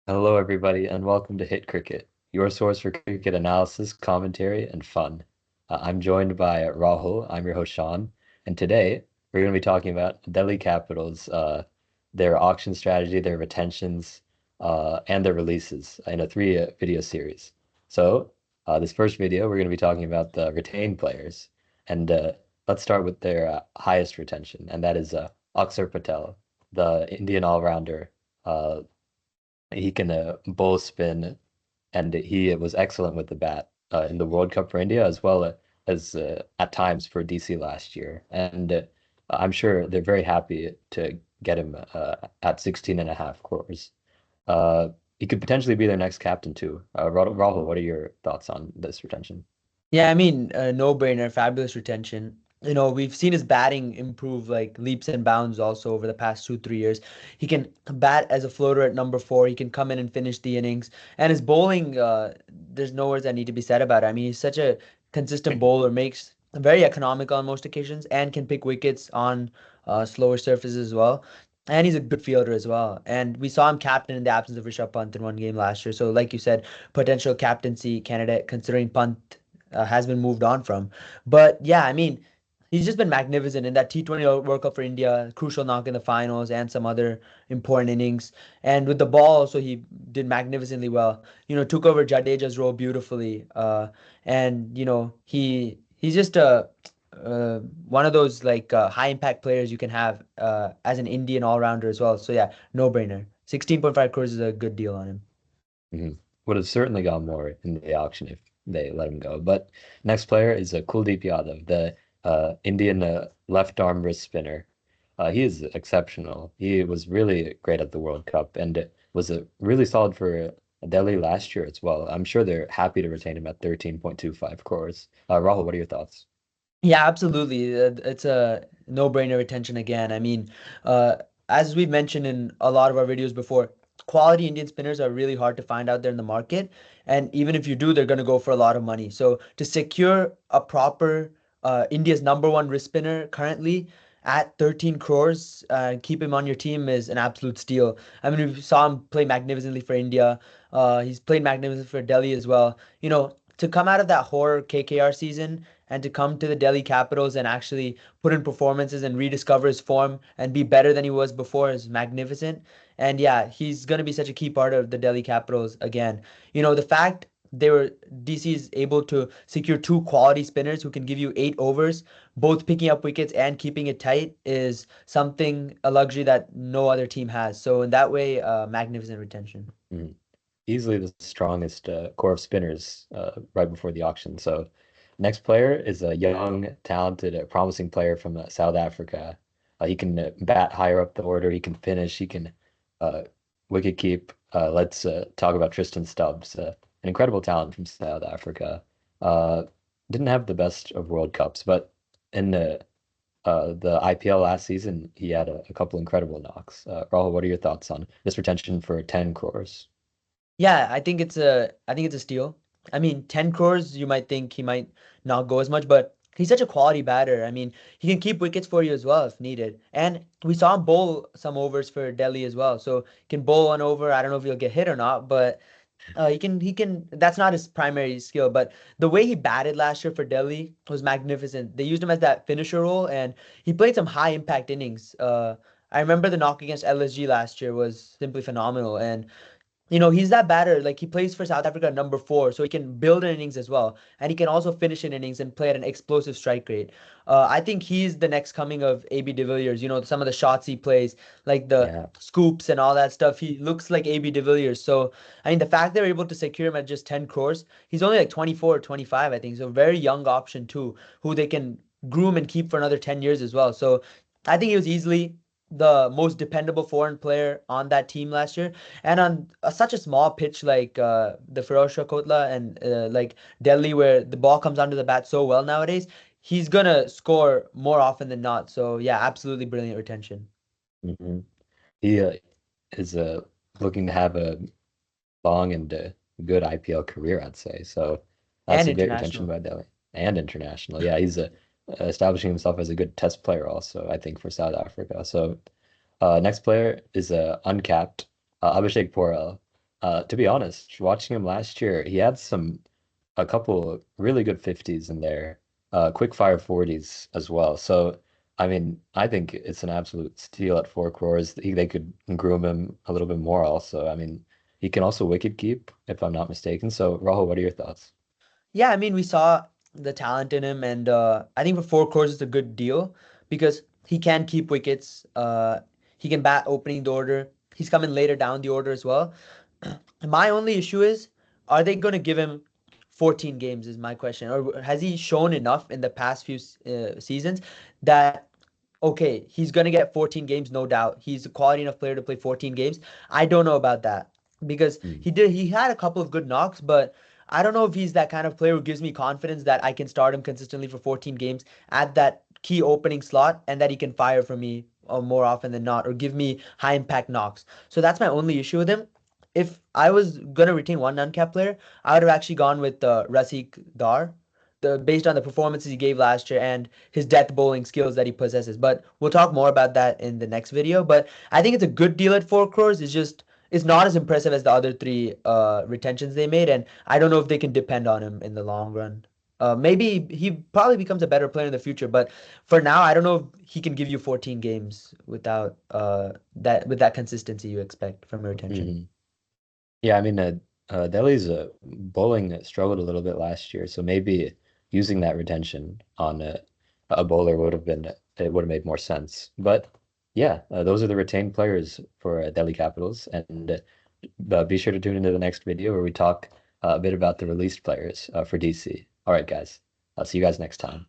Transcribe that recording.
Hello, everybody, and welcome to Hit Cricket, your source for cricket analysis, commentary, and fun. I'm joined by Rahul. I'm your host, Sean, and today we're going to be talking about Delhi Capitals, their auction strategy, their retentions, and their releases in a three video series. So, this first video, we're going to be talking about the retained players, and let's start with their highest retention, and that is Axar Patel, the Indian all-rounder. He can bowl spin, and he was excellent with the bat in the World Cup for India as well as at times for DC last year. And I'm sure they're very happy to get him at 16 and a half crores. Uh, he could potentially be their next captain too. Rahul, what are your thoughts on this retention? Yeah, I mean, no-brainer, fabulous retention. We've seen his batting improve like leaps and bounds also over the past 2, 3 years. He can bat as a floater at number four. He can come in and finish the innings. And his bowling, there's no words that need to be said about it. I mean, he's such a consistent bowler, makes very economical on most occasions, and can pick wickets on slower surfaces as well. And he's a good fielder as well. And we saw him captain in the absence of Rishabh Pant in one game last year. So, like you said, potential captaincy candidate considering Pant has been moved on from. But yeah, I mean, he's just been magnificent in that T20 World Cup for India, crucial knock in the finals, and some other important innings. And with the ball, also he did magnificently well. Took over Jadeja's role beautifully. And he's just one of those like high impact players you can have as an Indian all rounder as well. So yeah, no brainer. 16.5 crores is a good deal on him. Mhm. Would have certainly gone more in the auction if they let him go. But next player is Kuldeep Yadav, the Indian left arm wrist spinner. He is exceptional. He was really great at the World Cup and was really solid for Delhi last year as well. I'm sure they're happy to retain him at 13.25 crores. Rahul, what are your thoughts? Yeah, absolutely. It's a no-brainer retention again. I mean, uh, as we've mentioned in a lot of our videos before, quality Indian spinners are really hard to find out there in the market. And even if you do, they're going to go for a lot of money. So to secure a proper India's number one wrist spinner currently at 13 crores, keep him on your team is an absolute steal. I mean, we saw him play magnificently for India. He's played magnificently for Delhi as well. To come out of that horror KKR season and to come to the Delhi Capitals and actually put in performances and rediscover his form and be better than he was before is magnificent. And yeah, he's going to be such a key part of the Delhi Capitals again. The fact DC is able to secure two quality spinners who can give you 8 overs, both picking up wickets and keeping it tight is something, a luxury that no other team has. So in that way, magnificent retention. Mhm. Easily the strongest core of spinners right before the auction. So next player is a young, talented, promising player from South Africa. He can bat higher up the order. He can finish. He can uh, wicket keep. Let's talk about Tristan Stubbs, an incredible talent from South Africa. Uh, didn't have the best of World Cups, but in the IPL last season, he had a couple incredible knocks. Rahul, what are your thoughts on this retention for 10 crores? Yeah, I think it's a steal. I mean, 10 crores, you might think he might not go as much, but he's such a quality batter. I mean, he can keep wickets for you as well if needed. And we saw him bowl some overs for Delhi as well. So he can bowl one over. I don't know if he'll get hit or not, but he can that's not his primary skill, but the way he batted last year for Delhi was magnificent. They used him as that finisher role and he played some high impact innings. I remember the knock against LSG last year was simply phenomenal. And he's that batter. Like he plays for South Africa at number four, so he can build an innings as well, and he can also finish in innings and play at an explosive strike rate. I think he's the next coming of AB de Villiers. Some of the shots he plays, like the Yeah. scoops and all that stuff. He looks like AB de Villiers. So I mean, the fact they're able to secure him at just 10 crores, he's only like 24 or 25, I think. So very young option too, who they can groom and keep for another 10 years as well. So I think he was easily the most dependable foreign player on that team last year. And on such a small pitch like the Firozshah Kotla and like Delhi, where the ball comes onto the bat so well nowadays, he's gonna score more often than not. So yeah, absolutely brilliant retention. Hmm. He is looking to have a long and good IPL career, I'd say. So that's And a great retention international. by Delhi and international. Yeah, he's establishing himself as a good test player also, I think, for South Africa. So next player is uncapped Abhishek Porel. To be honest, watching him last year, he had a couple really good 50s in there, quick fire 40s as well. So, I mean, I think it's an absolute steal at 4 crores. They could groom him a little bit more also. I mean, he can also wicket keep, if I'm not mistaken. So, Rahul, what are your thoughts? Yeah, I mean, we saw the talent in him, and I think for 4 crores, it's a good deal because he can keep wickets. He can bat opening the order. He's coming later down the order as well. My only issue is, are they going to give him 14 games? Is my question, or has he shown enough in the past few seasons that okay, he's going to get 14 games, no doubt. He's a quality enough player to play 14 games. I don't know about that because Hmm. he had a couple of good knocks, but I don't know if he's that kind of player who gives me confidence that I can start him consistently for 14 games at that key opening slot and that he can fire for me more often than not or give me high impact knocks. So that's my only issue with him. If I was gonna retain one non-cap player, I would have actually gone with Rasik Dar, based on the performances he gave last year and his death bowling skills that he possesses. But we'll talk more about that in the next video. But I think it's a good deal at 4 crores. It's not as impressive as the other three retentions they made, and I don't know if they can depend on him in the long run. Maybe he probably becomes a better player in the future, but for now, I don't know if he can give you 14 games without that consistency you expect from a retention. Hmm. Yeah, I mean, Delhi's bowling struggled a little bit last year, so maybe using that retention on a bowler would have made more sense. But yeah, those are the retained players for Delhi Capitals, and be sure to tune into the next video where we talk a bit about the released players for DC. All right, guys, I'll see you guys next time.